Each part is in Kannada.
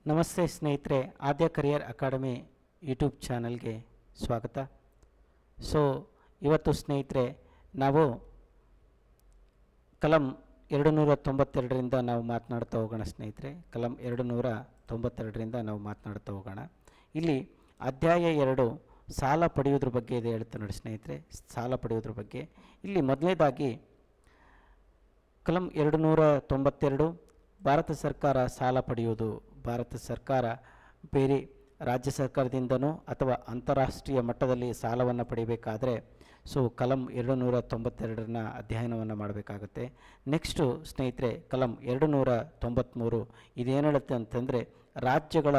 ನಮಸ್ತೆ ಸ್ನೇಹಿತರೆ, ಆದ್ಯ ಕರಿಯರ್ ಅಕಾಡೆಮಿ ಯೂಟ್ಯೂಬ್ ಚಾನಲ್ಗೆ ಸ್ವಾಗತ. ಸೊ ಇವತ್ತು ಸ್ನೇಹಿತರೆ ನಾವು ಕಲಂ 292ರಿಂದ ನಾವು ಮಾತನಾಡ್ತಾ ಹೋಗೋಣ. ಸ್ನೇಹಿತರೆ, ಕಲಂ 292ರಿಂದ ನಾವು ಮಾತನಾಡ್ತಾ ಹೋಗೋಣ. ಇಲ್ಲಿ ಅಧ್ಯಾಯ 2 ಸಾಲ ಪಡೆಯೋದ್ರ ಬಗ್ಗೆ ಇದೆ ಹೇಳ್ತಾ ನೋಡಿ ಸ್ನೇಹಿತರೆ. ಸಾಲ ಪಡೆಯೋದ್ರ ಬಗ್ಗೆ ಇಲ್ಲಿ ಮೊದಲನೇದಾಗಿ ಕಲಂ 292 ಭಾರತ ಸರ್ಕಾರ ಸಾಲ ಪಡೆಯುವುದು. ಭಾರತ ಸರ್ಕಾರ ಬೇರೆ ರಾಜ್ಯ ಸರ್ಕಾರದಿಂದನೋ ಅಥವಾ ಅಂತಾರಾಷ್ಟ್ರೀಯ ಮಟ್ಟದಲ್ಲಿ ಸಾಲವನ್ನು ಪಡೆಯಬೇಕಾದ್ರೆ ಕಲಂ 292ರ ಅಧ್ಯಯನವನ್ನು ಮಾಡಬೇಕಾಗುತ್ತೆ. ನೆಕ್ಸ್ಟು ಸ್ನೇಹಿತರೆ, ಕಲಂ 293 ಇದೇನು ಹೇಳುತ್ತೆ ಅಂತಂದರೆ ರಾಜ್ಯಗಳ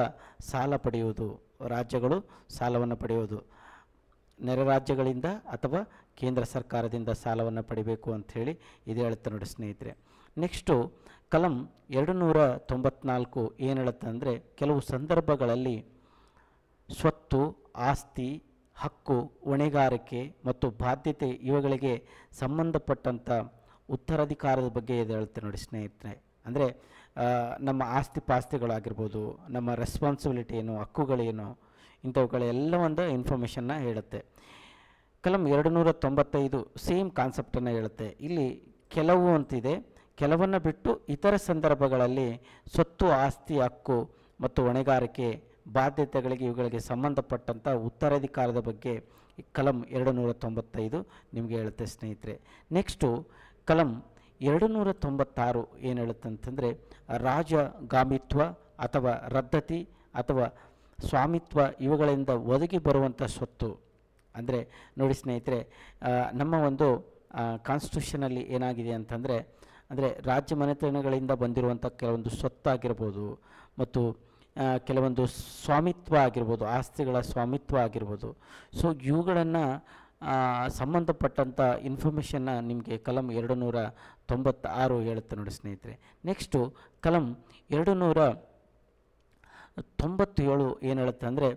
ಸಾಲ ಪಡೆಯುವುದು. ರಾಜ್ಯಗಳು ಸಾಲವನ್ನು ಪಡೆಯುವುದು ನೆರೆ ರಾಜ್ಯಗಳಿಂದ ಅಥವಾ ಕೇಂದ್ರ ಸರ್ಕಾರದಿಂದ ಸಾಲವನ್ನು ಪಡಿಬೇಕು ಅಂಥೇಳಿ ಇದು ಹೇಳುತ್ತೆ ನೋಡಿ ಸ್ನೇಹಿತರೆ. ನೆಕ್ಸ್ಟು ಕಲಂ 294 ಏನು ಹೇಳುತ್ತೆ ಅಂದರೆ ಕೆಲವು ಸಂದರ್ಭಗಳಲ್ಲಿ ಸ್ವತ್ತು, ಆಸ್ತಿ, ಹಕ್ಕು, ಹೊಣೆಗಾರಿಕೆ ಮತ್ತು ಬಾಧ್ಯತೆ ಇವುಗಳಿಗೆ ಸಂಬಂಧಪಟ್ಟಂಥ ಉತ್ತರಾಧಿಕಾರದ ಬಗ್ಗೆ ಇದು ಹೇಳುತ್ತೆ ನೋಡಿ ಸ್ನೇಹಿತರೆ. ಅಂದರೆ ನಮ್ಮ ಆಸ್ತಿ ಪಾಸ್ತಿಗಳಾಗಿರ್ಬೋದು, ನಮ್ಮ ರೆಸ್ಪಾನ್ಸಿಬಿಲಿಟಿ ಏನು, ಹಕ್ಕುಗಳೇನು, ಇಂಥವುಗಳೆಲ್ಲ ಒಂದು ಇನ್ಫಾರ್ಮೇಷನ್ನ ಹೇಳುತ್ತೆ. ಕಲಂ 295 ಸೇಮ್ ಕಾನ್ಸೆಪ್ಟನ್ನು ಹೇಳುತ್ತೆ. ಇಲ್ಲಿ ಕೆಲವು ಅಂತಿದೆ, ಕೆಲವನ್ನು ಬಿಟ್ಟು ಇತರ ಸಂದರ್ಭಗಳಲ್ಲಿ ಸ್ವತ್ತು, ಆಸ್ತಿ, ಹಕ್ಕು ಮತ್ತು ಹೊಣೆಗಾರಿಕೆ, ಬಾಧ್ಯತೆಗಳಿಗೆ ಇವುಗಳಿಗೆ ಸಂಬಂಧಪಟ್ಟಂಥ ಉತ್ತರಾಧಿಕಾರದ ಬಗ್ಗೆ ಕಲಂ 295 ನಿಮಗೆ ಹೇಳುತ್ತೆ ಸ್ನೇಹಿತರೆ. ನೆಕ್ಸ್ಟು ಕಲಂ 296 ಏನು ಹೇಳುತ್ತೆ ಅಂತಂದರೆ ರಾಜಗಾಮಿತ್ವ ಅಥವಾ ರದ್ದತಿ ಅಥವಾ ಸ್ವಾಮಿತ್ವ ಇವುಗಳಿಂದ ಒದಗಿ ಬರುವಂಥ ಸ್ವತ್ತು. ಅಂದರೆ ನೋಡಿ ಸ್ನೇಹಿತರೆ, ನಮ್ಮ ಒಂದು ಕಾನ್ಸ್ಟಿಟ್ಯೂಷನಲ್ಲಿ ಏನಾಗಿದೆ ಅಂತಂದರೆ ರಾಜ್ಯ ಮನೆತನಗಳಿಂದ ಬಂದಿರುವಂಥ ಕೆಲವೊಂದು ಸ್ವತ್ತಾಗಿರ್ಬೋದು ಮತ್ತು ಕೆಲವೊಂದು ಸ್ವಾಮಿತ್ವ ಆಗಿರ್ಬೋದು, ಆಸ್ತಿಗಳ ಸ್ವಾಮಿತ್ವ ಆಗಿರ್ಬೋದು. ಇವುಗಳನ್ನು ಸಂಬಂಧಪಟ್ಟಂಥ ಇನ್ಫಾರ್ಮೇಷನ್ನ ನಿಮಗೆ ಕಲಂ 296 ಹೇಳುತ್ತೆ ನೋಡಿ ಸ್ನೇಹಿತರೆ. ನೆಕ್ಸ್ಟು ಕಲಂ 297 ಏನು ಹೇಳುತ್ತೆ ಅಂದರೆ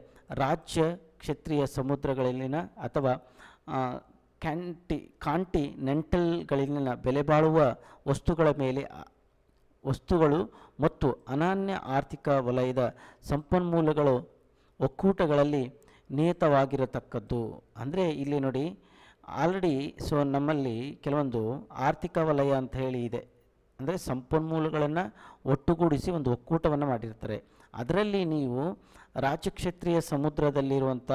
ರಾಜ್ಯ ಕ್ಷೇತ್ರೀಯ ಸಮುದ್ರಗಳಲ್ಲಿನ ಅಥವಾ ಕಾಂಟಿನೆಂಟಲ್ಗಳಲ್ಲಿನ ಬೆಲೆ ಬಾಳುವ ವಸ್ತುಗಳು ಮತ್ತು ಅನನ್ಯ ಆರ್ಥಿಕ ವಲಯದ ಸಂಪನ್ಮೂಲಗಳು ಒಕ್ಕೂಟಗಳಲ್ಲಿ ನಿಯತವಾಗಿರತಕ್ಕದ್ದು. ಅಂದರೆ ಇಲ್ಲಿ ನೋಡಿ ಆಲ್ರೆಡಿ ನಮ್ಮಲ್ಲಿ ಕೆಲವೊಂದು ಆರ್ಥಿಕ ವಲಯ ಅಂತ ಹೇಳಿ ಇದೆ. ಅಂದರೆ ಸಂಪನ್ಮೂಲಗಳನ್ನು ಒಟ್ಟುಗೂಡಿಸಿ ಒಂದು ಒಕ್ಕೂಟವನ್ನು ಮಾಡಿರ್ತಾರೆ. ಅದರಲ್ಲಿ ನೀವು ರಾಜ್ಯ ಕ್ಷೇತ್ರೀಯ ಸಮುದ್ರದಲ್ಲಿರುವಂಥ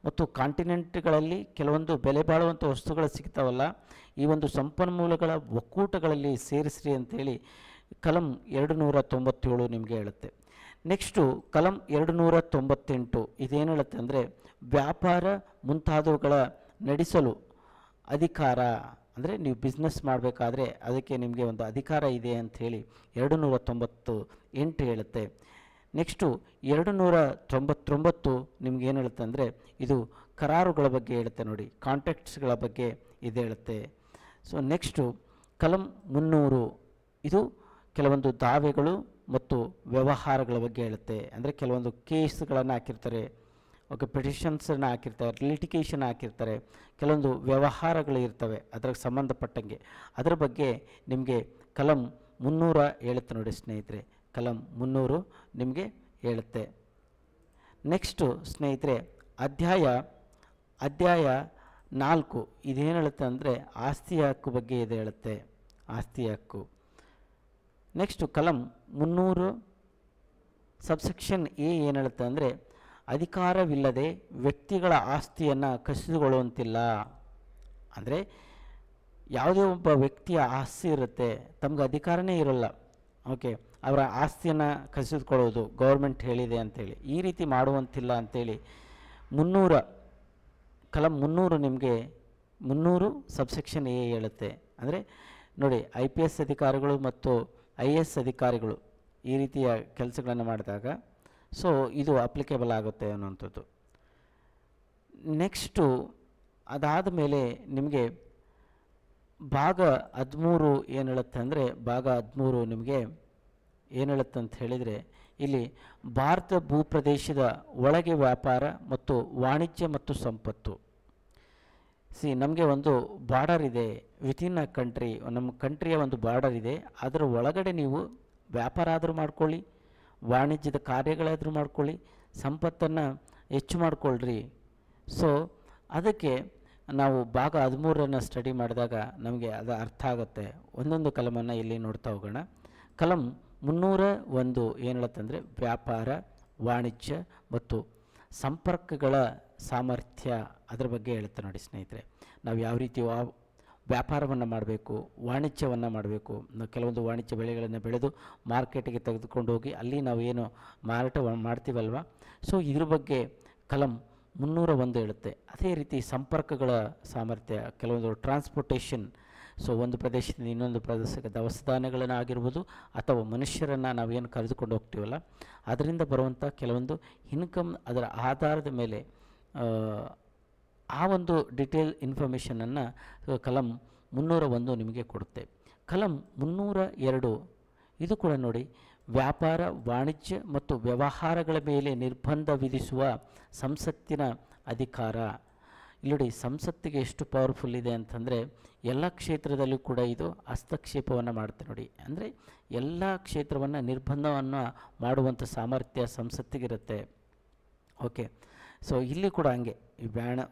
ಮತ್ತು ಕಾಂಟಿನೆಂಟ್ಗಳಲ್ಲಿ ಕೆಲವೊಂದು ಬೆಲೆ ಬಾಳುವಂಥ ವಸ್ತುಗಳು ಸಿಗ್ತಾವಲ್ಲ, ಈ ಒಂದು ಸಂಪನ್ಮೂಲಗಳ ಒಕ್ಕೂಟಗಳಲ್ಲಿ ಸೇರಿಸ್ರಿ ಅಂಥೇಳಿ ಕಲಂ 297 ನಿಮಗೆ ಹೇಳುತ್ತೆ. ನೆಕ್ಸ್ಟು ಕಲಂ 298 ಇದೇನು ಹೇಳುತ್ತೆ ಅಂದರೆ ವ್ಯಾಪಾರ ಮುಂತಾದವುಗಳ ನಡೆಸಲು ಅಧಿಕಾರ. ಅಂದರೆ ನೀವು ಬಿಸ್ನೆಸ್ ಮಾಡಬೇಕಾದ್ರೆ ಅದಕ್ಕೆ ನಿಮಗೆ ಒಂದು ಅಧಿಕಾರ ಇದೆ ಅಂಥೇಳಿ 298 ಹೇಳುತ್ತೆ. ನೆಕ್ಸ್ಟು 299 ನಿಮ್ಗೆ ಏನು ಹೇಳುತ್ತೆ ಅಂದರೆ ಇದು ಕರಾರುಗಳ ಬಗ್ಗೆ ಹೇಳುತ್ತೆ ನೋಡಿ, ಕಾಂಟ್ರಾಕ್ಟ್ಸ್ಗಳ ಬಗ್ಗೆ ಇದು ಹೇಳುತ್ತೆ. ನೆಕ್ಸ್ಟು ಕಲಂ 300 ಇದು ಕೆಲವೊಂದು ದಾವೆಗಳು ಮತ್ತು ವ್ಯವಹಾರಗಳ ಬಗ್ಗೆ ಹೇಳುತ್ತೆ. ಅಂದರೆ ಕೆಲವೊಂದು ಕೇಸ್ಗಳನ್ನು ಹಾಕಿರ್ತಾರೆ, ಪಿಟಿಷನ್ಸನ್ನು ಹಾಕಿರ್ತಾರೆ, ಲಿಟಿಗೇಷನ್ ಹಾಕಿರ್ತಾರೆ, ಕೆಲವೊಂದು ವ್ಯವಹಾರಗಳು ಇರ್ತವೆ ಅದಕ್ಕೆ ಸಂಬಂಧಪಟ್ಟಂಗೆ. ಅದರ ಬಗ್ಗೆ ನಿಮಗೆ ಕಲಂ 300 ಹೇಳುತ್ತೆ ನೋಡಿ ಸ್ನೇಹಿತರೆ. ಕಲಂ 300 ನಿಮಗೆ ಹೇಳುತ್ತೆ. ನೆಕ್ಸ್ಟು ಸ್ನೇಹಿತರೆ ಅಧ್ಯಾಯ 4 ಇದೇನು ಹೇಳುತ್ತೆ ಅಂದರೆ ಆಸ್ತಿ ಹಕ್ಕು ಬಗ್ಗೆ ಇದು ಹೇಳುತ್ತೆ, ಆಸ್ತಿ ಹಕ್ಕು. ನೆಕ್ಸ್ಟು ಕಲಂ 300 ಸಬ್ಸೆಕ್ಷನ್ ಎ ಏನು ಹೇಳುತ್ತೆ ಅಂದರೆ ಅಧಿಕಾರವಿಲ್ಲದೆ ವ್ಯಕ್ತಿಗಳ ಆಸ್ತಿಯನ್ನು ಕಸಿದುಕೊಳ್ಳುವಂತಿಲ್ಲ. ಅಂದರೆ ಯಾವುದೇ ಒಬ್ಬ ವ್ಯಕ್ತಿಯ ಆಸ್ತಿ ಇರುತ್ತೆ, ತಮಗೆ ಅಧಿಕಾರನೇ ಇರೋಲ್ಲ, ಅವರ ಆಸ್ತಿಯನ್ನು ಕಸಿದುಕೊಳ್ಳೋದು ಗೌರ್ಮೆಂಟ್ ಹೇಳಿದೆ ಅಂಥೇಳಿ ಈ ರೀತಿ ಮಾಡುವಂತಿಲ್ಲ ಅಂಥೇಳಿ 300 ಕಲಂ 300 ನಿಮಗೆ 300 ಸಬ್ಸೆಕ್ಷನ್ ಎ ಹೇಳುತ್ತೆ. ಅಂದರೆ ನೋಡಿ IPS ಅಧಿಕಾರಿಗಳು ಮತ್ತು IAS ಅಧಿಕಾರಿಗಳು ಈ ರೀತಿಯ ಕೆಲಸಗಳನ್ನು ಮಾಡಿದಾಗ ಇದು ಅಪ್ಲಿಕೇಬಲ್ ಆಗುತ್ತೆ ಅನ್ನುವಂಥದ್ದು. ನೆಕ್ಸ್ಟು ಅದಾದ ಮೇಲೆ ನಿಮಗೆ ಭಾಗ 13 ಏನು ಹೇಳುತ್ತೆ ಅಂದರೆ ಭಾಗ 13 ನಿಮಗೆ ಏನು ಹೇಳುತ್ತೆ ಅಂತ ಹೇಳಿದರೆ ಇಲ್ಲಿ ಭಾರತ ಭೂಪ್ರದೇಶದ ಒಳಗೆ ವ್ಯಾಪಾರ ಮತ್ತು ವಾಣಿಜ್ಯ ಮತ್ತು ಸಂಪತ್ತು. ನಮಗೆ ಒಂದು ಬಾರ್ಡರ್ ಇದೆ, ವಿತಿನ್ ಅ ಕಂಟ್ರಿ, ನಮ್ಮ ಕಂಟ್ರಿಯ ಒಂದು ಬಾರ್ಡರ್ ಇದೆ, ಅದರ ಒಳಗಡೆ ನೀವು ವ್ಯಾಪಾರ ಆದರೂ ಮಾಡ್ಕೊಳ್ಳಿ, ವಾಣಿಜ್ಯದ ಕಾರ್ಯಗಳಾದರೂ ಮಾಡ್ಕೊಳ್ಳಿ, ಸಂಪತ್ತನ್ನು ಹೆಚ್ಚು ಮಾಡಿಕೊಳ್ಳ್ರಿ. ಸೊ ಅದಕ್ಕೆ ನಾವು ಭಾಗ 13 ಸ್ಟಡಿ ಮಾಡಿದಾಗ ನಮಗೆ ಅದು ಅರ್ಥ ಆಗುತ್ತೆ. ಒಂದೊಂದು ಕಲಮನ್ನು ಇಲ್ಲಿ ನೋಡ್ತಾ ಹೋಗೋಣ. ಕಲಂ 301 ಏನು ಹೇಳುತ್ತಂದರೆ ವ್ಯಾಪಾರ, ವಾಣಿಜ್ಯ ಮತ್ತು ಸಂಪರ್ಕಗಳ ಸಾಮರ್ಥ್ಯ, ಅದರ ಬಗ್ಗೆ ಹೇಳುತ್ತೆ ನೋಡಿ ಸ್ನೇಹಿತರೆ. ನಾವು ಯಾವ ರೀತಿ ವ್ಯಾಪಾರವನ್ನು ಮಾಡಬೇಕು, ವಾಣಿಜ್ಯವನ್ನು ಮಾಡಬೇಕು. ನಾವು ಕೆಲವೊಂದು ವಾಣಿಜ್ಯ ಬೆಳೆಗಳನ್ನು ಬೆಳೆದು ಮಾರ್ಕೆಟಿಗೆ ತೆಗೆದುಕೊಂಡು ಹೋಗಿ ಅಲ್ಲಿ ನಾವು ಏನು ಮಾರಾಟ ಮಾಡ್ತೀವಲ್ವ, ಸೊ ಇದ್ರ ಬಗ್ಗೆ ಕಲಂ 301 ಹೇಳುತ್ತೆ. ಅದೇ ರೀತಿ ಸಂಪರ್ಕಗಳ ಸಾಮರ್ಥ್ಯ, ಕೆಲವೊಂದು ಟ್ರಾನ್ಸ್ಪೋರ್ಟೇಷನ್, ಸೊ ಒಂದು ಪ್ರದೇಶದಿಂದ ಇನ್ನೊಂದು ಪ್ರದೇಶಕ್ಕೆ ದವಸ ಧಾನ್ಯಗಳನ್ನು ಆಗಿರ್ಬೋದು ಅಥವಾ ಮನುಷ್ಯರನ್ನು ನಾವೇನು ಕರೆದುಕೊಂಡು ಹೋಗ್ತೀವಲ್ಲ ಅದರಿಂದ ಬರುವಂಥ ಕೆಲವೊಂದು ಇನ್ಕಮ್, ಅದರ ಆಧಾರದ ಮೇಲೆ ಆ ಒಂದು ಡಿಟೇಲ್ ಇನ್ಫಾರ್ಮೇಷನನ್ನು ಕಲಂ 301 ನಿಮಗೆ ಕೊಡುತ್ತೆ. ಕಲಂ 302 ಇದು ಕೂಡ ನೋಡಿ, ವ್ಯಾಪಾರ, ವಾಣಿಜ್ಯ ಮತ್ತು ವ್ಯವಹಾರಗಳ ಮೇಲೆ ನಿರ್ಬಂಧ ವಿಧಿಸುವ ಸಂಸತ್ತಿನ ಅಧಿಕಾರ. ಇಲ್ಲಿ ನೋಡಿ, ಸಂಸತ್ತಿಗೆ ಎಷ್ಟು ಪವರ್ಫುಲ್ ಇದೆ ಅಂತಂದರೆ ಎಲ್ಲ ಕ್ಷೇತ್ರದಲ್ಲೂ ಕೂಡ ಇದು ಹಸ್ತಕ್ಷೇಪವನ್ನು ಮಾಡುತ್ತೆ ನೋಡಿ. ಅಂದರೆ ಎಲ್ಲ ಕ್ಷೇತ್ರವನ್ನು ನಿರ್ಬಂಧವನ್ನು ಮಾಡುವಂಥ ಸಾಮರ್ಥ್ಯ ಸಂಸತ್ತಿಗಿರುತ್ತೆ. ಓಕೆ, ಸೊ ಇಲ್ಲಿ ಕೂಡ ಹಂಗೆ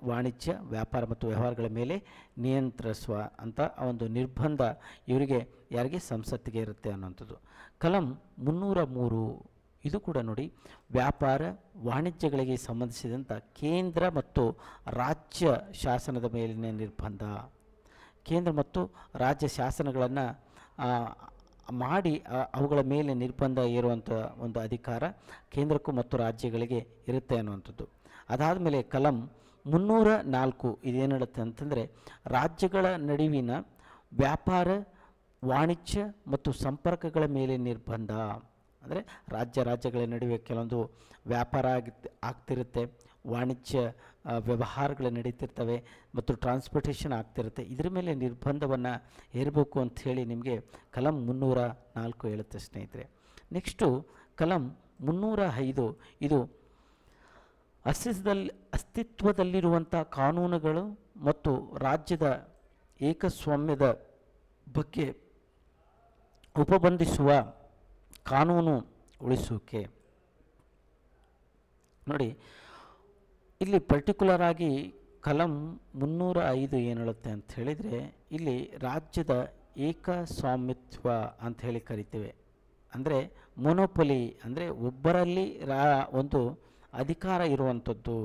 ವಾಣಿಜ್ಯ, ವ್ಯಾಪಾರ ಮತ್ತು ವ್ಯವಹಾರಗಳ ಮೇಲೆ ನಿಯಂತ್ರಿಸುವ ಅಂತ ಒಂದು ನಿರ್ಬಂಧ ಇವರಿಗೆ, ಯಾರಿಗೆ, ಸಂಸತ್ತಿಗೆ ಇರುತ್ತೆ ಅನ್ನೋಂಥದ್ದು. ಕಲಂ 303 ಇದು ಕೂಡ ನೋಡಿ, ವ್ಯಾಪಾರ ವಾಣಿಜ್ಯಗಳಿಗೆ ಸಂಬಂಧಿಸಿದಂಥ ಕೇಂದ್ರ ಮತ್ತು ರಾಜ್ಯ ಶಾಸನದ ಮೇಲಿನ ನಿರ್ಬಂಧ. ಕೇಂದ್ರ ಮತ್ತು ರಾಜ್ಯ ಶಾಸನಗಳನ್ನು ಮಾಡಿ ಅವುಗಳ ಮೇಲೆ ನಿರ್ಬಂಧ ಇರುವಂಥ ಒಂದು ಅಧಿಕಾರ ಕೇಂದ್ರಕ್ಕೂ ಮತ್ತು ರಾಜ್ಯಗಳಿಗೆ ಇರುತ್ತೆ ಅನ್ನುವಂಥದ್ದು. ಅದಾದ ಮೇಲೆ ಕಲಂ 304 ಇದೇನು ಹೇಳುತ್ತೆ ಅಂತಂದರೆ ರಾಜ್ಯಗಳ ನಡುವಿನ ವ್ಯಾಪಾರ, ವಾಣಿಜ್ಯ ಮತ್ತು ಸಂಪರ್ಕಗಳ ಮೇಲೆ ನಿರ್ಬಂಧ. ಅಂದರೆ ರಾಜ್ಯಗಳ ನಡುವೆ ಕೆಲವೊಂದು ವ್ಯಾಪಾರ ಆಗ್ತಿರುತ್ತೆ, ವಾಣಿಜ್ಯ ವ್ಯವಹಾರಗಳು ನಡೀತಿರ್ತವೆ ಮತ್ತು ಟ್ರಾನ್ಸ್ಪೋರ್ಟೇಷನ್ ಆಗ್ತಿರುತ್ತೆ. ಇದ್ರ ಮೇಲೆ ನಿರ್ಬಂಧವನ್ನು ಹೇರಬೇಕು ಅಂಥೇಳಿ ನಿಮಗೆ ಕಲಂ 304 ಹೇಳುತ್ತೆ ಸ್ನೇಹಿತರೆ. ನೆಕ್ಸ್ಟು ಕಲಂ 305 ಇದು ಅಸ್ತಿತ್ವದಲ್ಲಿರುವಂಥ ಕಾನೂನುಗಳು ಮತ್ತು ರಾಜ್ಯದ ಏಕಸ್ವಾಮ್ಯದ ಬಗ್ಗೆ ಉಪಬಂಧಿಸುವ ಕಾನೂನು ಉಳಿಸುವಿಕೆ. ನೋಡಿ, ಇಲ್ಲಿ ಪರ್ಟಿಕ್ಯುಲರ್ ಆಗಿ ಕಲಂ 305 ಏನು ಹೇಳುತ್ತೆ ಅಂತ ಹೇಳಿದರೆ, ಇಲ್ಲಿ ರಾಜ್ಯದ ಏಕಸ್ವಾಮಿತ್ವ ಅಂತ ಹೇಳಿ ಕರಿತೇವೆ. ಅಂದರೆ ಮೊನೋಪೊಲಿ, ಅಂದರೆ ಒಬ್ಬರಲ್ಲಿ ಒಂದು ಅಧಿಕಾರ ಇರುವಂಥದ್ದು.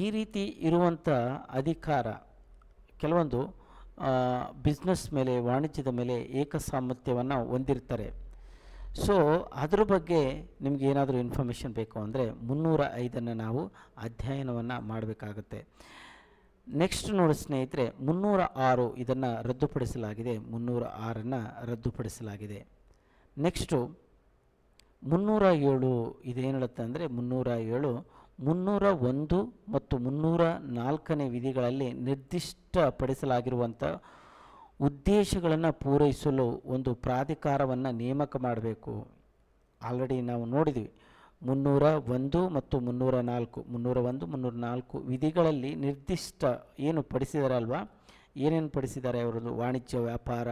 ಈ ರೀತಿ ಇರುವಂಥ ಅಧಿಕಾರ ಕೆಲವೊಂದು ಬಿಸ್ನೆಸ್ ಮೇಲೆ, ವಾಣಿಜ್ಯದ ಮೇಲೆ ಏಕಸಾಮರ್ಥ್ಯವನ್ನು ಹೊಂದಿರ್ತಾರೆ. ಸೊ ಅದ್ರ ಬಗ್ಗೆ ನಿಮ್ಗೆ ಏನಾದರೂ ಇನ್ಫಾರ್ಮೇಷನ್ ಬೇಕು ಅಂದರೆ 305 ನಾವು ಅಧ್ಯಯನವನ್ನು ಮಾಡಬೇಕಾಗುತ್ತೆ. ನೆಕ್ಸ್ಟ್ ನೋಡಿ ಸ್ನೇಹಿತರೆ, 306 ಇದನ್ನು ರದ್ದುಪಡಿಸಲಾಗಿದೆ, 306 ರದ್ದುಪಡಿಸಲಾಗಿದೆ. ನೆಕ್ಸ್ಟು 307 ಇದೇನು ಹೇಳುತ್ತೆ ಅಂದರೆ 307 301 ಮತ್ತು 304ನೇ ವಿಧಿಗಳಲ್ಲಿ ನಿರ್ದಿಷ್ಟಪಡಿಸಲಾಗಿರುವಂಥ ಉದ್ದೇಶಗಳನ್ನು ಪೂರೈಸಲು ಒಂದು ಪ್ರಾಧಿಕಾರವನ್ನು ನೇಮಕ ಮಾಡಬೇಕು. ಆಲ್ರೆಡಿ ನಾವು ನೋಡಿದ್ವಿ 301 ಮತ್ತು 304 304 ವಿಧಿಗಳಲ್ಲಿ ನಿರ್ದಿಷ್ಟ ಏನು ಪಡಿಸಿದ್ದಾರೆ ಅಲ್ವಾ, ಏನೇನು ಪಡಿಸಿದ್ದಾರೆ ಅವರದ್ದು ವಾಣಿಜ್ಯ, ವ್ಯಾಪಾರ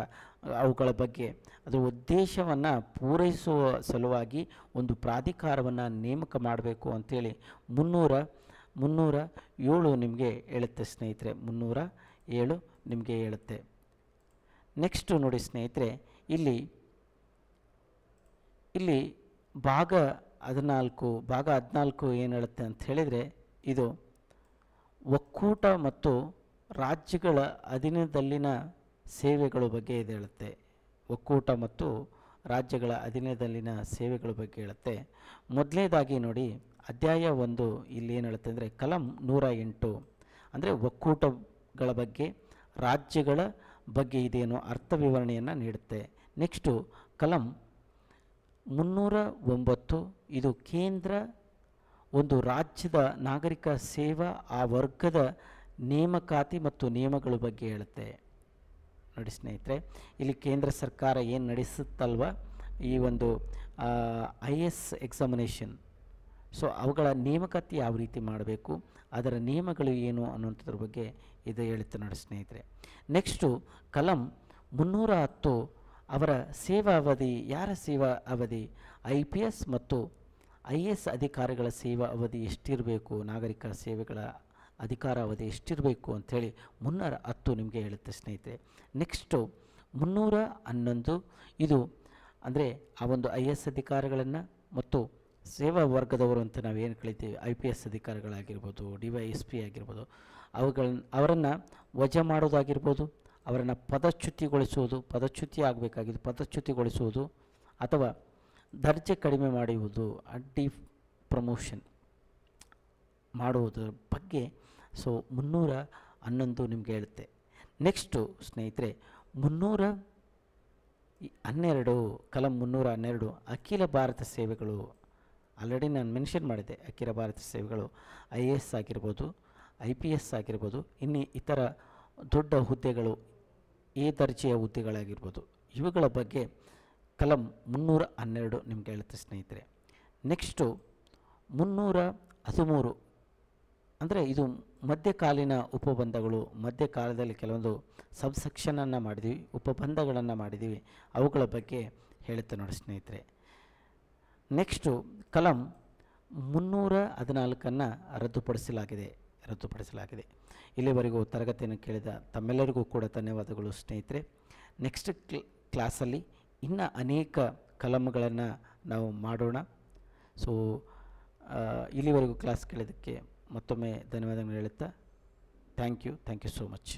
ಅವುಗಳ ಬಗ್ಗೆ ಅದರ ಉದ್ದೇಶವನ್ನು ಪೂರೈಸುವ ಸಲುವಾಗಿ ಒಂದು ಪ್ರಾಧಿಕಾರವನ್ನು ನೇಮಕ ಮಾಡಬೇಕು ಅಂಥೇಳಿ 307 ನಿಮಗೆ ಹೇಳುತ್ತೆ ಸ್ನೇಹಿತರೆ. 307 ನಿಮಗೆ ಹೇಳುತ್ತೆ. ನೆಕ್ಸ್ಟು ನೋಡಿ ಸ್ನೇಹಿತರೆ, ಇಲ್ಲಿ ಭಾಗ 14 ಏನು ಹೇಳುತ್ತೆ ಅಂತ ಹೇಳಿದರೆ, ಇದು ಒಕ್ಕೂಟ ಮತ್ತು ರಾಜ್ಯಗಳ ಅಧೀನದಲ್ಲಿನ ಸೇವೆಗಳ ಬಗ್ಗೆ ಇದು ಹೇಳುತ್ತೆ. ಒಕ್ಕೂಟ ಮತ್ತು ರಾಜ್ಯಗಳ ಅಧೀನದಲ್ಲಿನ ಸೇವೆಗಳ ಬಗ್ಗೆ ಹೇಳುತ್ತೆ. ಮೊದಲನೇದಾಗಿ ನೋಡಿ, ಅಧ್ಯಾಯ 1 ಇಲ್ಲಿ ಏನು ಹೇಳುತ್ತೆ ಅಂದರೆ ಕಲಂ 108 ಅಂದರೆ ಒಕ್ಕೂಟಗಳ ಬಗ್ಗೆ, ರಾಜ್ಯಗಳ ಬಗ್ಗೆ ಇದೇನು ಅರ್ಥ ವಿವರಣೆಯನ್ನು ನೀಡುತ್ತೆ. ನೆಕ್ಸ್ಟು ಕಲಂ 309 ಇದು ಕೇಂದ್ರ ಒಂದು ರಾಜ್ಯದ ನಾಗರಿಕ ಸೇವಾ ಆ ವರ್ಗದ ನೇಮಕಾತಿ ಮತ್ತು ನಿಯಮಗಳ ಬಗ್ಗೆ ಹೇಳುತ್ತೆ. ನೋಡಿ ಸ್ನೇಹಿತರೆ, ಇಲ್ಲಿ ಕೇಂದ್ರ ಸರ್ಕಾರ ಏನು ನಡೆಸುತ್ತಲ್ವ ಈ ಒಂದು IAS ಎಕ್ಸಾಮಿನೇಷನ್, ಸೊ ಅವುಗಳ ನೇಮಕಾತಿ ಯಾವ ರೀತಿ ಮಾಡಬೇಕು, ಅದರ ನಿಯಮಗಳು ಏನು ಅನ್ನುವಂಥದ್ರ ಬಗ್ಗೆ ಇದು ಹೇಳುತ್ತೆ ನೋಡಿ ಸ್ನೇಹಿತರೆ. ನೆಕ್ಸ್ಟು ಕಲಂ 310 ಅವರ ಸೇವಾ ಅವಧಿ, ಯಾರ ಸೇವಾ ಅವಧಿ, IPS ಮತ್ತು IAS ಅಧಿಕಾರಿಗಳ ಸೇವಾ ಅವಧಿ ಎಷ್ಟಿರಬೇಕು, ನಾಗರಿಕ ಸೇವೆಗಳ ಅಧಿಕಾರ ಅವಧಿ ಎಷ್ಟಿರಬೇಕು ಅಂಥೇಳಿ 310 ನಿಮಗೆ ಹೇಳುತ್ತೆ ಸ್ನೇಹಿತರೆ. ನೆಕ್ಸ್ಟು 311 ಇದು ಅಂದರೆ ಆ ಒಂದು IAS ಅಧಿಕಾರಿಗಳನ್ನು ಮತ್ತು ಸೇವಾ ವರ್ಗದವರು ಅಂತ ನಾವೇನು ಕಳಿತೀವಿ, IPS ಅಧಿಕಾರಿಗಳಾಗಿರ್ಬೋದು, DYSP ಆಗಿರ್ಬೋದು, ಅವರನ್ನು ವಜಾ ಮಾಡೋದಾಗಿರ್ಬೋದು, ಅವರನ್ನು ಪದಚ್ಯುತಿ ಆಗಬೇಕಾಗಿದ್ದು ಪದಚ್ಯುತಿಗೊಳಿಸುವುದು ಅಥವಾ ದರ್ಜೆ ಕಡಿಮೆ ಮಾಡುವುದು, ಪ್ರಮೋಷನ್ ಮಾಡುವುದರ ಬಗ್ಗೆ 311 ನಿಮಗೆ ಹೇಳುತ್ತೆ. ನೆಕ್ಸ್ಟು ಸ್ನೇಹಿತರೆ 312 ಕಲಂ 312 ಅಖಿಲ ಭಾರತ ಸೇವೆಗಳು. ಆಲ್ರೆಡಿ ನಾನು ಮೆನ್ಷನ್ ಮಾಡಿದ್ದೆ, ಅಖಿಲ ಭಾರತ ಸೇವೆಗಳು IAS ಆಗಿರ್ಬೋದು, IPS ಆಗಿರ್ಬೋದು, ಇನ್ನು ಇತರ ದೊಡ್ಡ ಹುದ್ದೆಗಳು, ಎ ದರ್ಜೆಯ ಹುದ್ದೆಗಳಾಗಿರ್ಬೋದು, ಇವುಗಳ ಬಗ್ಗೆ ಕಲಂ 312 ನಿಮಗೆ ಹೇಳುತ್ತೆ ಸ್ನೇಹಿತರೆ. ನೆಕ್ಸ್ಟು 313 ಅಂದರೆ ಇದು ಮಧ್ಯಕಾಲೀನ ಉಪಬಂಧಗಳು. ಮಧ್ಯಕಾಲದಲ್ಲಿ ಕೆಲವೊಂದು ಸಬ್ಸೆಕ್ಷನನ್ನು ಮಾಡಿದ್ದೀವಿ, ಉಪಬಂಧಗಳನ್ನು ಮಾಡಿದ್ದೀವಿ, ಅವುಗಳ ಬಗ್ಗೆ ಹೇಳುತ್ತೆ ನೋಡಿ ಸ್ನೇಹಿತರೆ. ನೆಕ್ಸ್ಟು ಕಲಂ 314 ರದ್ದುಪಡಿಸಲಾಗಿದೆ. ಇಲ್ಲಿವರೆಗೂ ತರಗತಿಯನ್ನು ಕೇಳಿದ ತಮ್ಮೆಲ್ಲರಿಗೂ ಕೂಡ ಧನ್ಯವಾದಗಳು ಸ್ನೇಹಿತರೆ. ನೆಕ್ಸ್ಟ್ ಕ್ಲಾಸಲ್ಲಿ ಇನ್ನು ಅನೇಕ ಕಲಂಗಳನ್ನು ನಾವು ಮಾಡೋಣ. ಸೊ ಇಲ್ಲಿವರೆಗೂ ಕ್ಲಾಸ್ ಕೇಳಿದ್ದಕ್ಕೆ ಮತ್ತೊಮ್ಮೆ ಧನ್ಯವಾದಗಳು ಹೇಳುತ್ತಾ ಥ್ಯಾಂಕ್ ಯು ಸೋ ಮಚ್.